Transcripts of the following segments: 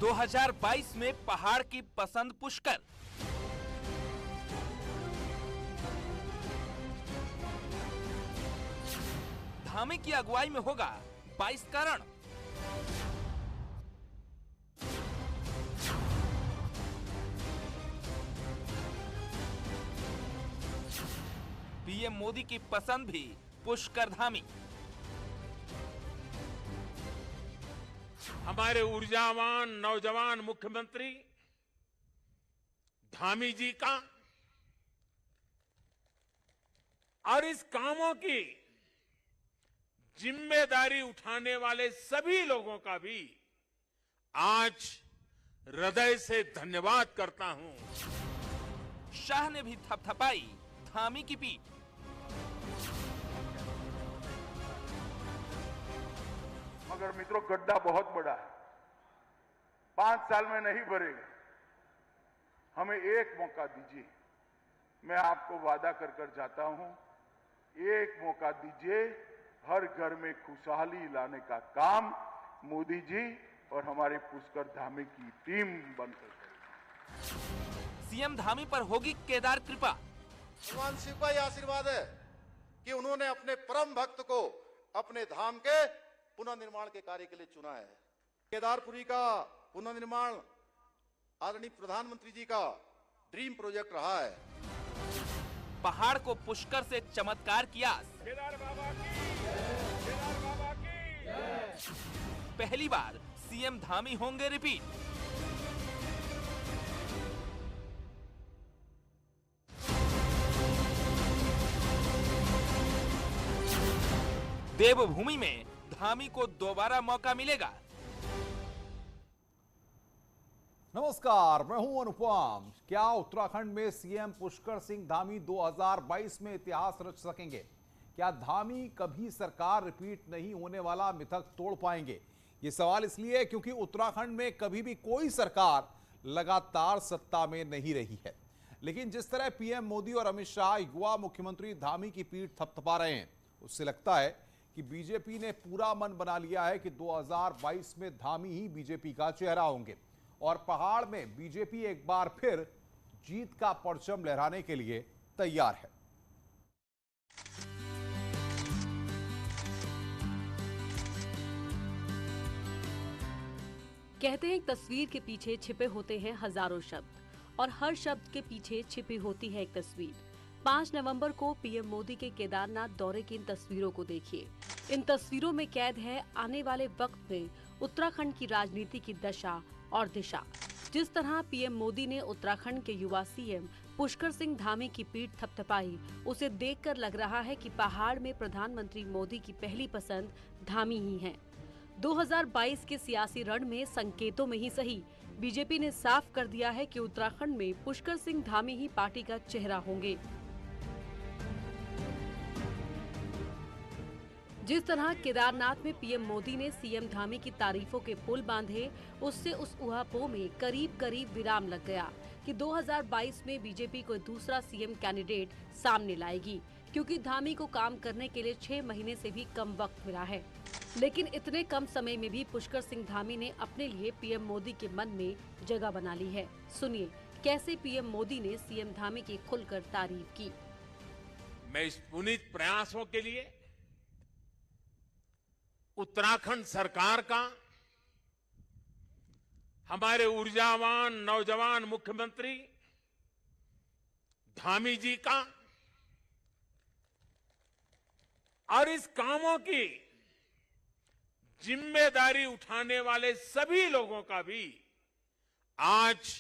2022 में पहाड़ की पसंद पुष्कर। धामी की अगुवाई में होगा 22 का रण। पीएम मोदी की पसंद भी पुष्कर धामी। हमारे ऊर्जावान नौजवान मुख्यमंत्री धामी जी का और इस कामों की जिम्मेदारी उठाने वाले सभी लोगों का भी आज हृदय से धन्यवाद करता हूं। शाह ने भी थपथपाई धामी की पीठ। मगर मित्रों, गड्ढा बहुत बड़ा है, 5 साल में नहीं भरेगा। हमें एक मौका दीजिए। मैं आपको वादा कर कर जाता हूं, एक मौका दीजिए। हर घर में खुशहाली लाने का काम मोदी जी और हमारे पुष्कर धामी की टीम बनकर करेगी। सीएम धामी पर होगी केदार कृपा। भगवान शिव का यह आशीर्वाद है कि उन्होंने अपने परम भक्त को अपने धाम के पुनर्निर्माण के कार्य के लिए चुना है। केदारपुरी का पुनर्निर्माण आदरणीय प्रधानमंत्री जी का ड्रीम प्रोजेक्ट रहा है। पहाड़ को पुष्कर से चमत्कार की आस। केदार बाबा की पहली बार सीएम धामी होंगे रिपीट। देवभूमि में धामी को दोबारा मौका मिलेगा। नमस्कार, मैं हूं अनुपम। क्या उत्तराखंड में सीएम पुष्कर सिंह धामी 2022 में इतिहास रच सकेंगे? क्या धामी कभी सरकार रिपीट नहीं होने वाला मिथक तोड़ पाएंगे? ये सवाल इसलिए क्योंकि उत्तराखंड में कभी भी कोई सरकार लगातार सत्ता में नहीं रही है। लेकिन जिस तरह पीएम मोदी और अमित शाह युवा मुख्यमंत्री धामी की पीठ थपथपा रहे हैं, उससे लगता है कि बीजेपी ने पूरा मन बना लिया है कि 2022 में धामी ही बीजेपी का चेहरा होंगे और पहाड़ में बीजेपी एक बार फिर जीत का परचम लहराने के लिए तैयार है। कहते हैं एक तस्वीर के पीछे छिपे होते हैं हजारों शब्द और हर शब्द के पीछे छिपी होती है एक तस्वीर। 5 नवंबर को पीएम मोदी के केदारनाथ दौरे की इन तस्वीरों को देखिए। इन तस्वीरों में कैद है आने वाले वक्त में उत्तराखंड की राजनीति की दशा और दिशा। जिस तरह पीएम मोदी ने उत्तराखंड के युवा सीएम पुष्कर सिंह धामी की पीठ थपथपाई, उसे देखकर लग रहा है कि पहाड़ में प्रधानमंत्री मोदी की पहली पसंद धामी ही है। 2022 के सियासी रण में संकेतों में ही सही, बीजेपी ने साफ कर दिया है कि उत्तराखंड में पुष्कर सिंह धामी ही पार्टी का चेहरा होंगे। जिस तरह केदारनाथ में पीएम मोदी ने सीएम धामी की तारीफों के पुल बांधे, उससे उस ऊहापोह में करीब करीब विराम लग गया कि 2022 में बीजेपी कोई दूसरा सीएम कैंडिडेट सामने लाएगी, क्योंकि धामी को काम करने के लिए 6 महीने से भी कम वक्त मिला है। लेकिन इतने कम समय में भी पुष्कर सिंह धामी ने अपने लिए पीएम मोदी के मन में जगह बना ली है। सुनिए कैसे पीएम मोदी ने सीएम धामी की खुलकर तारीफ की। मैं इस पुनीत प्रयासों के लिए उत्तराखंड सरकार का, हमारे ऊर्जावान नौजवान मुख्यमंत्री धामी जी का और इस कामों की जिम्मेदारी उठाने वाले सभी लोगों का भी आज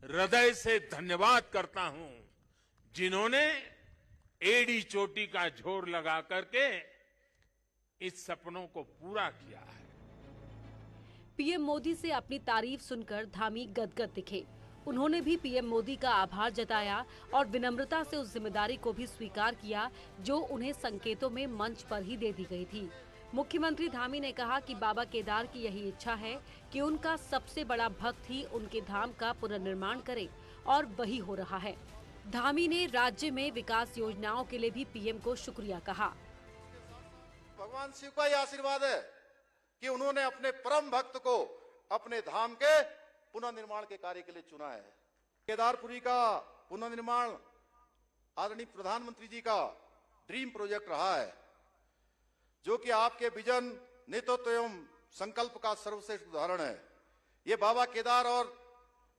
हृदय से धन्यवाद करता हूं, जिन्होंने एड़ी चोटी का जोर लगा करके इस सपनों को पूरा किया है। पीएम मोदी से अपनी तारीफ सुनकर धामी गदगद दिखे। उन्होंने भी पीएम मोदी का आभार जताया और विनम्रता से उस जिम्मेदारी को भी स्वीकार किया जो उन्हें संकेतों में मंच पर ही दे दी गई थी। मुख्यमंत्री धामी ने कहा कि बाबा केदार की यही इच्छा है कि उनका सबसे बड़ा भक्त ही उनके धाम का पुनर्निर्माण करे और वही हो रहा है। धामी ने राज्य में विकास योजनाओं के लिए भी पीएम को शुक्रिया कहा। भगवान शिव का यह आशीर्वाद है कि उन्होंने अपने परम भक्त को अपने धाम के पुनर्निर्माण के कार्य के लिए चुना है। केदारपुरी का पुनर्निर्माण आदरणीय प्रधानमंत्री जी का ड्रीम प्रोजेक्ट रहा है, जो कि आपके विजन, नेतृत्व एवं संकल्प का सर्वश्रेष्ठ उदाहरण है। ये बाबा केदार और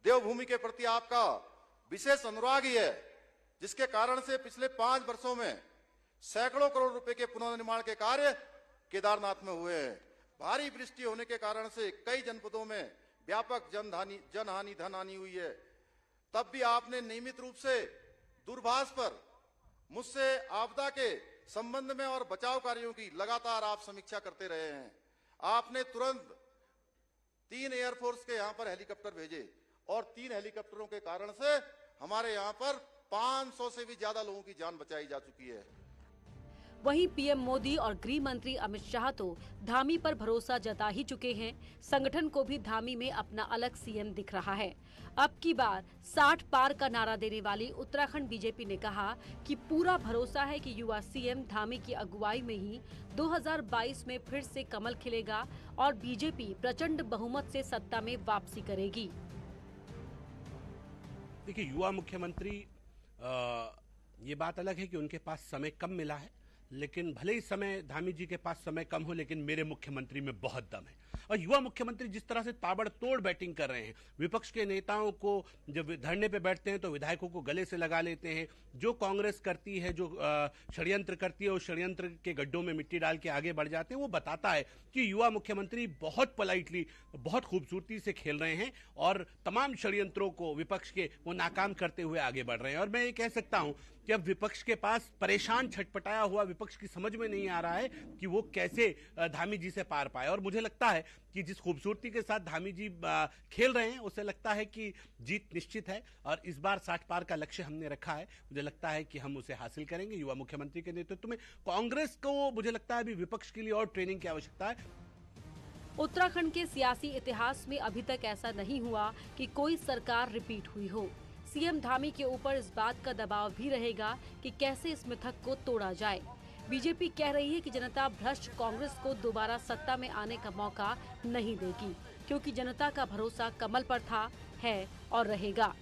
देवभूमि के प्रति आपका विशेष अनुराग ही है, जिसके कारण से पिछले 5 वर्षों में सैकड़ों करोड़ रुपए के पुनर्निर्माण के कार्य केदारनाथ में हुए हैं। भारी वृष्टि होने के कारण से कई जनपदों में व्यापक जनहानि, धनहानि हुई है। तब भी आपने नियमित रूप से दूरभाष पर मुझसे आपदा के संबंध में और बचाव कार्यों की लगातार आप समीक्षा करते रहे हैं। आपने तुरंत 3 एयरफोर्स के यहां पर हेलीकॉप्टर भेजे और 3 हेलीकॉप्टरों के कारण से हमारे यहां पर 500 से भी ज्यादा लोगों की जान बचाई जा चुकी है। वहीं पीएम मोदी और गृह मंत्री अमित शाह तो धामी पर भरोसा जता ही चुके हैं। संगठन को भी धामी में अपना अलग सीएम दिख रहा है। अब की बार 60 पार का नारा देने वाली उत्तराखंड बीजेपी ने कहा कि पूरा भरोसा है कि युवा सीएम धामी की अगुवाई में ही 2022 में फिर से कमल खिलेगा और बीजेपी प्रचंड बहुमत से सत्ता में वापसी करेगी। देखिए, युवा मुख्यमंत्री ये बात अलग है कि उनके पास समय कम मिला है, लेकिन भले ही समय धामी जी के पास समय कम हो, लेकिन मेरे मुख्यमंत्री में बहुत दम है। और युवा मुख्यमंत्री जिस तरह से ताबड़तोड़ बैटिंग कर रहे हैं, विपक्ष के नेताओं को जब धरने पे बैठते हैं तो विधायकों को गले से लगा लेते हैं। जो कांग्रेस करती है, जो षड्यंत्र करती है, उस षड्यंत्र के गड्ढों में मिट्टी डाल के आगे बढ़ जाते हैं। वो बताता है कि युवा मुख्यमंत्री बहुत पोलाइटली, बहुत खूबसूरती से खेल रहे हैं और तमाम षड्यंत्रों को विपक्ष के वो नाकाम करते हुए आगे बढ़ रहे हैं। और मैं ये कह सकता हूं कि अब विपक्ष के पास परेशान, छटपटाया हुआ विपक्ष की समझ में नहीं आ रहा है कि वो कैसे धामी जी से पार पाए। और मुझे लगता है कि जिस खूबसूरती के साथ धामी जी खेल रहे हैं, उससे लगता है कि जीत निश्चित है। और इस बार 60 पार का लक्ष्य हमने रखा है। मुझे लगता है कि हम उसे हासिल करेंगे युवा मुख्यमंत्री के नेतृत्व में। कांग्रेस को मुझे लगता है अभी विपक्ष के लिए और ट्रेनिंग की आवश्यकता है। उत्तराखंड के सियासी इतिहास में अभी तक ऐसा नहीं हुआ कि कोई सरकार रिपीट हुई हो। सीएम धामी के ऊपर इस बात का दबाव भी रहेगा कि कैसे इस मिथक को तोड़ा जाए। बीजेपी कह रही है कि जनता भ्रष्ट कांग्रेस को दोबारा सत्ता में आने का मौका नहीं देगी, क्योंकि जनता का भरोसा कमल पर था, है और रहेगा।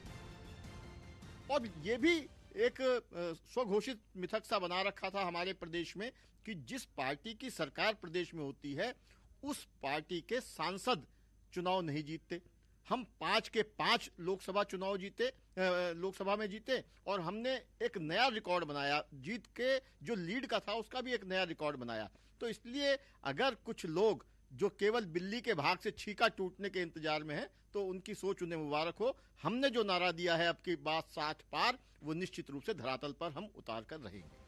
और ये भी एक स्वघोषित मिथक सा बना रखा था हमारे प्रदेश में कि जिस पार्टी की सरकार प्रदेश में होती है, उस पार्टी के सांसद चुनाव नहीं जीतते। हम 5 के 5 लोकसभा चुनाव जीते, लोकसभा में जीते, और हमने एक नया रिकॉर्ड बनाया। जीत के जो लीड का था उसका भी एक नया रिकॉर्ड बनाया। तो इसलिए अगर कुछ लोग जो केवल बिल्ली के भाग से छीका टूटने के इंतजार में है, तो उनकी सोच उन्हें मुबारक हो। हमने जो नारा दिया है अब की बात 60 पार, वो निश्चित रूप से धरातल पर हम उतार कर रहेंगे।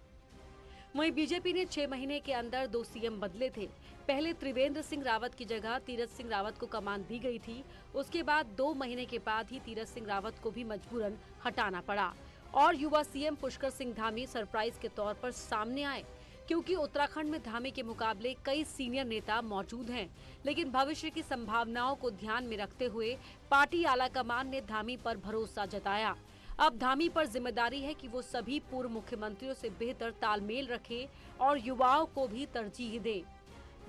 वहीं बीजेपी ने 6 महीने के अंदर 2 सीएम बदले थे। पहले त्रिवेंद्र सिंह रावत की जगह तीरथ सिंह रावत को कमान दी गई थी। उसके बाद 2 महीने के बाद ही तीरथ सिंह रावत को भी मजबूरन हटाना पड़ा और युवा सीएम पुष्कर सिंह धामी सरप्राइज के तौर पर सामने आए, क्योंकि उत्तराखंड में धामी के मुकाबले कई सीनियर नेता मौजूद हैं। लेकिन भविष्य की संभावनाओं को ध्यान में रखते हुए पार्टी आलाकमान ने धामी पर भरोसा जताया। अब धामी पर जिम्मेदारी है कि वो सभी पूर्व मुख्यमंत्रियों से बेहतर तालमेल रखे और युवाओं को भी तरजीह दे।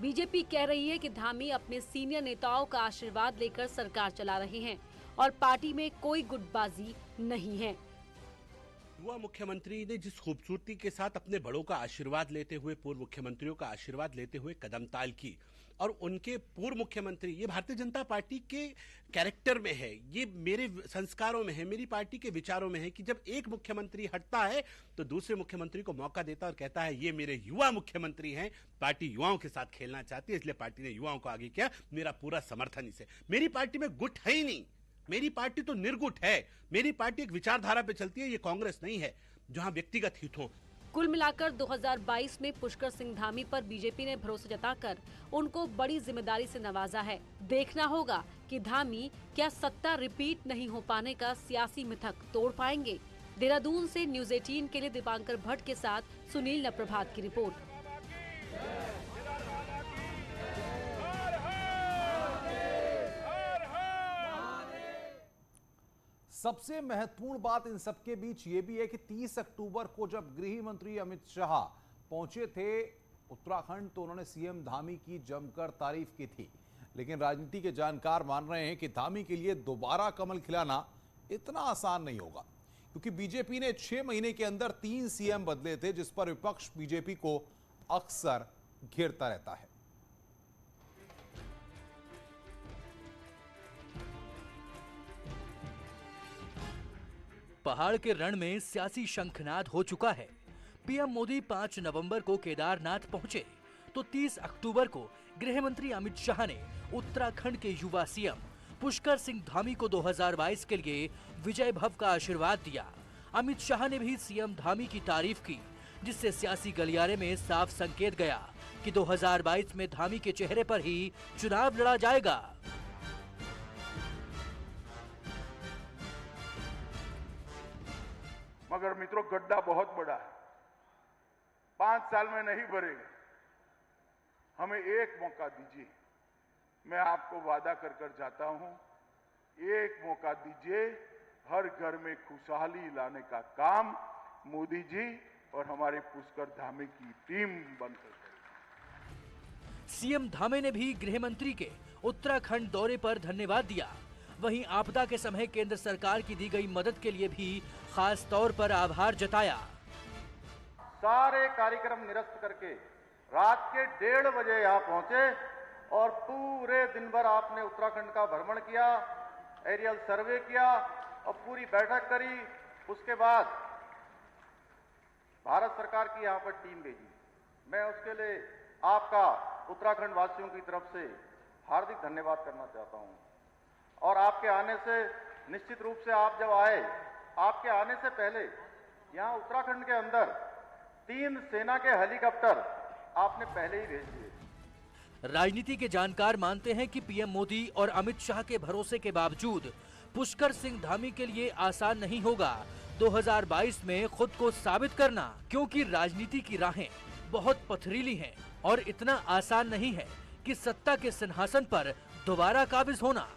बीजेपी कह रही है कि धामी अपने सीनियर नेताओं का आशीर्वाद लेकर सरकार चला रहे हैं और पार्टी में कोई गुटबाजी नहीं है। युवा मुख्यमंत्री ने जिस खूबसूरती के साथ अपने बड़ों का आशीर्वाद लेते हुए, पूर्व मुख्यमंत्रियों का आशीर्वाद लेते हुए कदमताल की, और उनके पूर्व मुख्यमंत्री, ये भारतीय जनता पार्टी के कैरेक्टर में है, ये मेरे संस्कारों में है, मेरी पार्टी के विचारों में है कि जब एक मुख्यमंत्री हटता है तो दूसरे मुख्यमंत्री को मौका देता है और कहता है ये मेरे युवा मुख्यमंत्री हैं, पार्टी युवाओं के साथ खेलना चाहती है, इसलिए पार्टी ने युवाओं को आगे किया, मेरा पूरा समर्थन इसे। मेरी पार्टी में गुट है ही नहीं, मेरी पार्टी तो निर्गुट है। मेरी पार्टी एक विचारधारा पे चलती है, ये कांग्रेस नहीं है जहां व्यक्तिगत हित हो। कुल मिलाकर 2022 में पुष्कर सिंह धामी पर बीजेपी ने भरोसा जताकर उनको बड़ी जिम्मेदारी से नवाजा है। देखना होगा कि धामी क्या सत्ता रिपीट नहीं हो पाने का सियासी मिथक तोड़ पाएंगे। देहरादून से न्यूज़ 18 के लिए दीपांकर भट्ट के साथ सुनील नप्रभात की रिपोर्ट। सबसे महत्वपूर्ण बात इन सबके बीच ये भी है कि 30 अक्टूबर को जब गृह मंत्री अमित शाह पहुंचे थे उत्तराखंड, तो उन्होंने सीएम धामी की जमकर तारीफ की थी। लेकिन राजनीति के जानकार मान रहे हैं कि धामी के लिए दोबारा कमल खिलाना इतना आसान नहीं होगा, क्योंकि बीजेपी ने 6 महीने के अंदर 3 सीएम बदले थे, जिस पर विपक्ष बीजेपी को अक्सर घेरता रहता है। पहाड़ के रण में सियासी शंखनाद हो चुका है। पीएम मोदी 5 नवंबर को केदारनाथ पहुंचे तो 30 अक्टूबर को गृह मंत्री अमित शाह ने उत्तराखंड के युवा सीएम पुष्कर सिंह धामी को 2022 के लिए विजय भव का आशीर्वाद दिया। अमित शाह ने भी सीएम धामी की तारीफ की, जिससे सियासी गलियारे में साफ संकेत गया कि 2022 में धामी के चेहरे पर ही चुनाव लड़ा जाएगा। मगर मित्रों, गड्ढा बहुत बड़ा है, 5 साल में नहीं भरेगा। हमें एक मौका दीजिए, मैं आपको वादा कर कर जाता हूं, एक मौका दीजिए, हर घर में खुशहाली लाने का काम मोदी जी और हमारे पुष्कर धामी की टीम बनकर करेगी। सीएम धामी ने भी गृह मंत्री के उत्तराखंड दौरे पर धन्यवाद दिया। वहीं आपदा के समय केंद्र सरकार की दी गई मदद के लिए भी खास तौर पर आभार जताया। सारे कार्यक्रम निरस्त करके रात के 1:30 बजे यहाँ पहुंचे और पूरे दिन भर आपने उत्तराखंड का भ्रमण किया, एरियल सर्वे किया और पूरी बैठक करी। उसके बाद भारत सरकार की यहाँ पर टीम भेजी। मैं उसके लिए आपका उत्तराखंड वासियों की तरफ से हार्दिक धन्यवाद करना चाहता हूँ। और आपके आने से, निश्चित रूप से आप जब आए, आपके आने से पहले यहाँ उत्तराखंड के अंदर 3 सेना के हेलीकॉप्टर आपने पहले ही भेज दिए। राजनीति के जानकार मानते हैं कि पीएम मोदी और अमित शाह के भरोसे के बावजूद पुष्कर सिंह धामी के लिए आसान नहीं होगा 2022 में खुद को साबित करना, क्योंकि राजनीति की राहें बहुत पथरीली हैं और इतना आसान नहीं है कि सत्ता के सिंहासन पर दोबारा काबिज होना।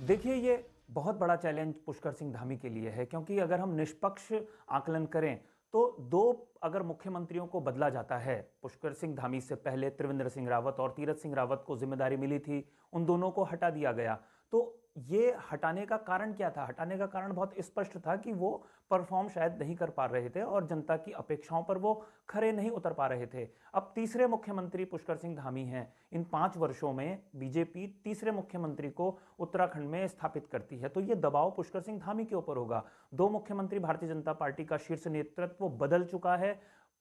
देखिए, ये बहुत बड़ा चैलेंज पुष्कर सिंह धामी के लिए है, क्योंकि अगर हम निष्पक्ष आकलन करें तो 2 अगर मुख्यमंत्रियों को बदला जाता है, पुष्कर सिंह धामी से पहले त्रिवेंद्र सिंह रावत और तीरथ सिंह रावत को जिम्मेदारी मिली थी, उन दोनों को हटा दिया गया। तो ये हटाने का कारण क्या था? हटाने का कारण बहुत स्पष्ट था कि वो परफॉर्म शायद नहीं कर पा रहे थे और जनता की अपेक्षाओं पर वो खरे नहीं उतर पा रहे थे। अब तीसरे मुख्यमंत्री पुष्कर सिंह धामी हैं। इन 5 वर्षों में बीजेपी तीसरे मुख्यमंत्री को उत्तराखंड में स्थापित करती है, तो ये दबाव पुष्कर सिंह धामी के ऊपर होगा। 2 मुख्यमंत्री भारतीय जनता पार्टी का शीर्ष नेतृत्व बदल चुका है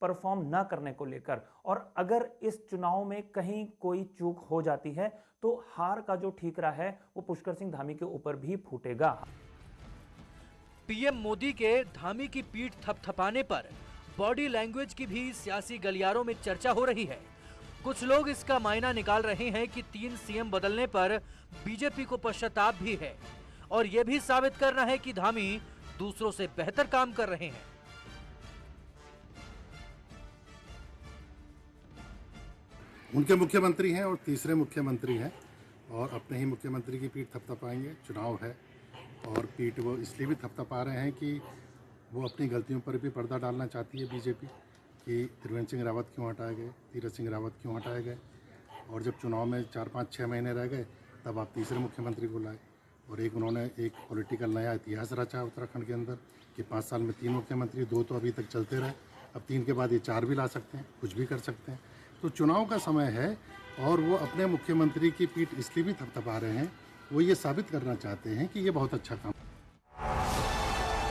परफॉर्म न करने को लेकर, और अगर इस चुनाव में कहीं कोई चूक हो जाती है तो हार का जो ठीकरा है वो पुष्कर सिंह धामी के ऊपर भी फूटेगा। पीएम मोदी के धामी की पीठ थपथपाने पर बॉडी लैंग्वेज की भी सियासी गलियारों में चर्चा हो रही है। कुछ लोग इसका मायना निकाल रहे हैं कि 3 सीएम बदलने पर बीजेपी को पश्चाताप भी है और यह भी साबित करना है कि धामी दूसरों से बेहतर काम कर रहे हैं। उनके मुख्यमंत्री हैं और तीसरे मुख्यमंत्री हैं और अपने ही मुख्यमंत्री की पीठ थपथपाएंगे। चुनाव है और पीठ वो इसलिए भी थपथपा रहे हैं कि वो अपनी गलतियों पर भी पर्दा डालना चाहती है बीजेपी कि त्रिवेंद्र सिंह रावत क्यों हटाए गए, तीरथ सिंह रावत क्यों हटाए गए, और जब चुनाव में 4-5-6 महीने रह गए तब आप तीसरे मुख्यमंत्री को लाए और उन्होंने एक पॉलिटिकल नया इतिहास रचा उत्तराखंड के अंदर कि 5 साल में 3 मुख्यमंत्री, 2 तो अभी तक चलते रहे, अब 3 के बाद ये 4 भी ला सकते हैं, कुछ भी कर सकते हैं। तो चुनाव का समय है और वो अपने मुख्यमंत्री की पीठ इसलिए भी थपथपा रहे हैं, वो ये साबित करना चाहते हैं कि ये बहुत अच्छा काम